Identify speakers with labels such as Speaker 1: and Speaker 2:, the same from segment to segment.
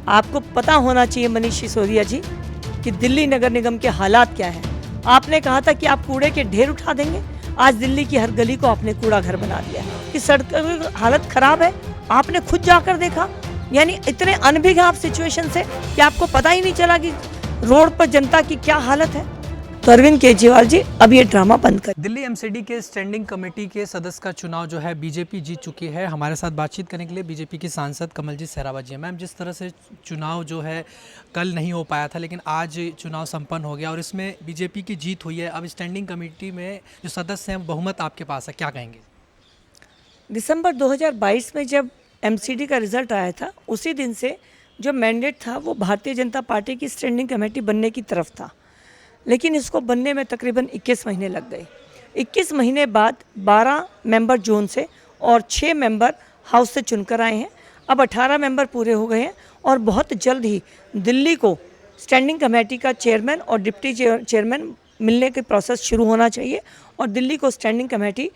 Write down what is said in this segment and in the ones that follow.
Speaker 1: आपको पता होना चाहिए मनीष सिसोदिया जी कि दिल्ली नगर निगम के हालात क्या हैं। आपने कहा था कि आप कूड़े के ढेर उठा देंगे, आज दिल्ली की हर गली को आपने कूड़ा घर बना दिया है कि सड़कों की हालत खराब है। आपने खुद जाकर देखा, यानी इतने अनभिज्ञ आप सिचुएशन से कि आपको पता ही नहीं चला कि रोड पर जनता की क्या हालत है। तो अरविंद केजरीवाल जी अब ये ड्रामा बंद कर।
Speaker 2: दिल्ली एमसीडी के स्टैंडिंग कमेटी के सदस्य का चुनाव जो है बीजेपी जीत चुकी है। हमारे साथ बातचीत करने के लिए बीजेपी की सांसद कमलजीत सहरावत जी हैं। मैम, जिस तरह से चुनाव जो है कल नहीं हो पाया था, लेकिन आज चुनाव संपन्न हो गया और इसमें बीजेपी की जीत हुई है। अब स्टैंडिंग कमेटी में जो सदस्य हैं बहुमत आपके पास है, क्या कहेंगे?
Speaker 1: दिसंबर 2022 में जब एमसीडी का रिजल्ट आया था, उसी दिन से जो मैंडेट था वो भारतीय जनता पार्टी की स्टैंडिंग कमेटी बनने की तरफ था, लेकिन इसको बनने में तकरीबन 21 महीने लग गए। 21 महीने बाद 12 मेंबर जोन से और 6 मेंबर हाउस से चुनकर आए हैं। अब 18 मेंबर पूरे हो गए हैं और बहुत जल्द ही दिल्ली को स्टैंडिंग कमेटी का चेयरमैन और डिप्टी चेयरमैन मिलने के प्रोसेस शुरू होना चाहिए और दिल्ली को स्टैंडिंग कमेटी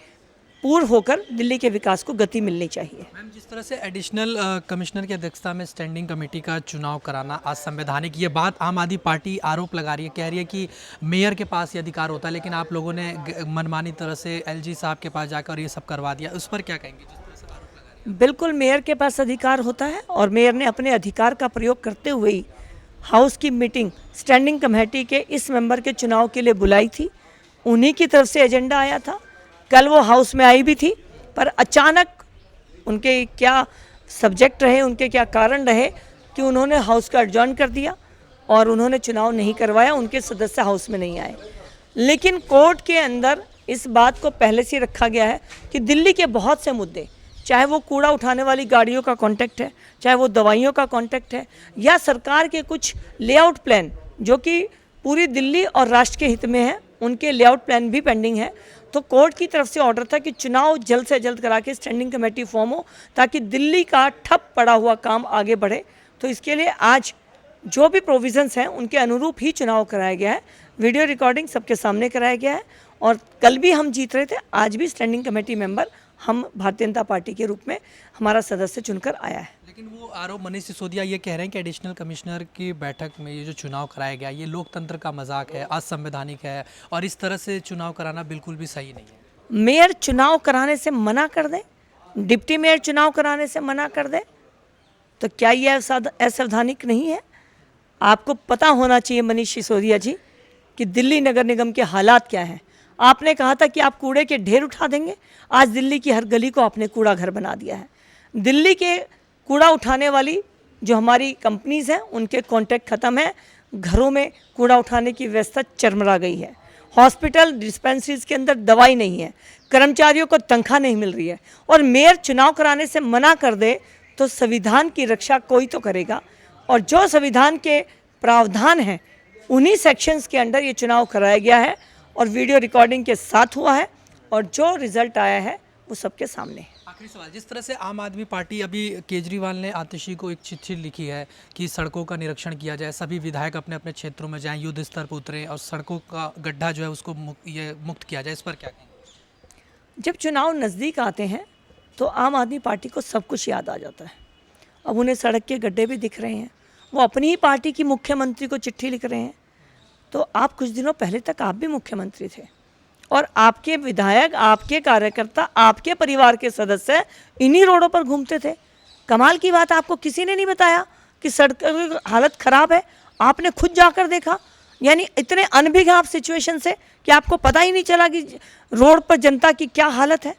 Speaker 1: पूर्ण होकर दिल्ली के विकास को गति मिलनी चाहिए।
Speaker 2: मैम, जिस तरह से एडिशनल कमिश्नर की अध्यक्षता में स्टैंडिंग कमेटी का चुनाव कराना असंवैधानिक, ये बात आम आदमी पार्टी आरोप लगा रही है, कह रही है कि मेयर के पास ये अधिकार होता है, लेकिन आप लोगों ने मनमानी तरह से एलजी साहब के पास जाकर ये सब करवा दिया। उस पर क्या कहेंगे? जिस तरह से आरोप लगा रही है।
Speaker 1: बिल्कुल मेयर के पास अधिकार होता है और मेयर ने अपने अधिकार का प्रयोग करते हुए ही हाउस की मीटिंग स्टैंडिंग कमेटी के इस मेंबर के चुनाव के लिए बुलाई थी। उन्हीं की तरफ से एजेंडा आया था। कल वो हाउस में आई भी थी, पर अचानक उनके क्या सब्जेक्ट रहे, उनके क्या कारण रहे कि उन्होंने हाउस का एडजॉर्न कर दिया और उन्होंने चुनाव नहीं करवाया। उनके सदस्य हाउस में नहीं आए, लेकिन कोर्ट के अंदर इस बात को पहले से रखा गया है कि दिल्ली के बहुत से मुद्दे, चाहे वो कूड़ा उठाने वाली गाड़ियों का कॉन्ट्रैक्ट है, चाहे वो दवाइयों का कॉन्ट्रैक्ट है, या सरकार के कुछ लेआउट प्लान जो कि पूरी दिल्ली और राष्ट्र के हित में है, उनके लेआउट प्लान भी पेंडिंग है। तो कोर्ट की तरफ से ऑर्डर था कि चुनाव जल्द से जल्द करा के स्टैंडिंग कमेटी फॉर्म हो ताकि दिल्ली का ठप पड़ा हुआ काम आगे बढ़े। तो इसके लिए आज जो भी प्रोविजंस हैं उनके अनुरूप ही चुनाव कराया गया है। वीडियो रिकॉर्डिंग सबके सामने कराया गया है और कल भी हम जीत रहे थे, आज भी स्टैंडिंग कमेटी मेंबर हम भारतीय जनता पार्टी के रूप में हमारा सदस्य चुनकर आया है।
Speaker 2: लेकिन वो आरोप मनीष सिसोदिया ये कह रहे हैं कि एडिशनल कमिश्नर की बैठक में ये जो चुनाव कराया गया, ये लोकतंत्र का मजाक है, असंवैधानिक है और इस तरह से चुनाव कराना बिल्कुल भी सही नहीं है।
Speaker 1: मेयर चुनाव कराने से मना कर दे, डिप्टी मेयर चुनाव कराने से मना कर दे, तो क्या ये असंवैधानिक नहीं है? आपको पता होना चाहिए मनीष सिसोदिया जी कि दिल्ली नगर निगम के हालात क्या हैं। आपने कहा था कि आप कूड़े के ढेर उठा देंगे, आज दिल्ली की हर गली को आपने कूड़ा घर बना दिया है। दिल्ली के कूड़ा उठाने वाली जो हमारी कंपनीज़ हैं उनके कॉन्ट्रैक्ट ख़त्म है, घरों में कूड़ा उठाने की व्यवस्था चरमरा गई है, हॉस्पिटल डिस्पेंसरीज के अंदर दवाई नहीं है, कर्मचारियों को तनख्वाह नहीं मिल रही है और मेयर चुनाव कराने से मना कर दे तो संविधान की रक्षा कोई तो करेगा। और जो संविधान के प्रावधान हैं उन्हीं सेक्शंस के अंडर ये चुनाव कराया गया है और वीडियो रिकॉर्डिंग के साथ हुआ है और जो रिजल्ट आया है वो सबके सामने है।
Speaker 2: आखिरी सवाल, जिस तरह से आम आदमी पार्टी अभी केजरीवाल ने आतिशी को एक चिट्ठी लिखी है कि सड़कों का निरीक्षण किया जाए, सभी विधायक अपने अपने क्षेत्रों में जाएं, युद्ध स्तर पर उतरें और सड़कों का गड्ढा जो है उसको मुक्त किया जाए, इस पर क्या कहेंगे?
Speaker 1: जब चुनाव नज़दीक आते हैं तो आम आदमी पार्टी को सब कुछ याद आ जाता है। अब उन्हें सड़क के गड्ढे भी दिख रहे हैं, वो अपनी ही पार्टी की मुख्यमंत्री को चिट्ठी लिख रहे हैं। तो आप कुछ दिनों पहले तक आप भी मुख्यमंत्री थे और आपके विधायक, आपके कार्यकर्ता, आपके परिवार के सदस्य इन्हीं रोडों पर घूमते थे। कमाल की बात, आपको किसी ने नहीं बताया कि सड़क की हालत ख़राब है। आपने खुद जाकर देखा, यानी इतने अनभिज्ञ आप सिचुएशन से कि आपको पता ही नहीं चला कि रोड पर जनता की क्या हालत है।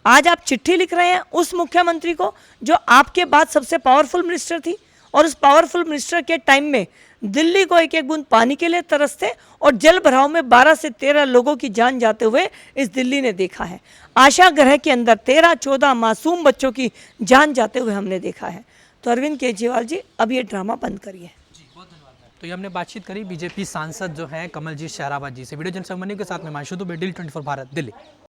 Speaker 1: आज आप चिट्ठी लिख रहे हैं उस मुख्यमंत्री को जो आपके बाद सबसे पावरफुल मिनिस्टर थी और उस पावरफुल मिनिस्टर के टाइम में दिल्ली को एक एक बूंद पानी के लिए तरसते और जल भराव में 12 से 13 लोगों की जान जाते हुए इस दिल्ली ने देखा है। आशा गृह के अंदर 13-14 मासूम बच्चों की जान जाते हुए हमने देखा है। तो अरविंद केजरीवाल जी अब ये ड्रामा बंद करिए।
Speaker 2: जी, बहुत धन्यवाद। तो ये हमने बातचीत करी बीजेपी सांसद जो हैं कमलजीत सहरावत जी से। वीडियो जर्नलिस्ट के साथ में मानशुदु बेडिल 24 भारत दिल्ली।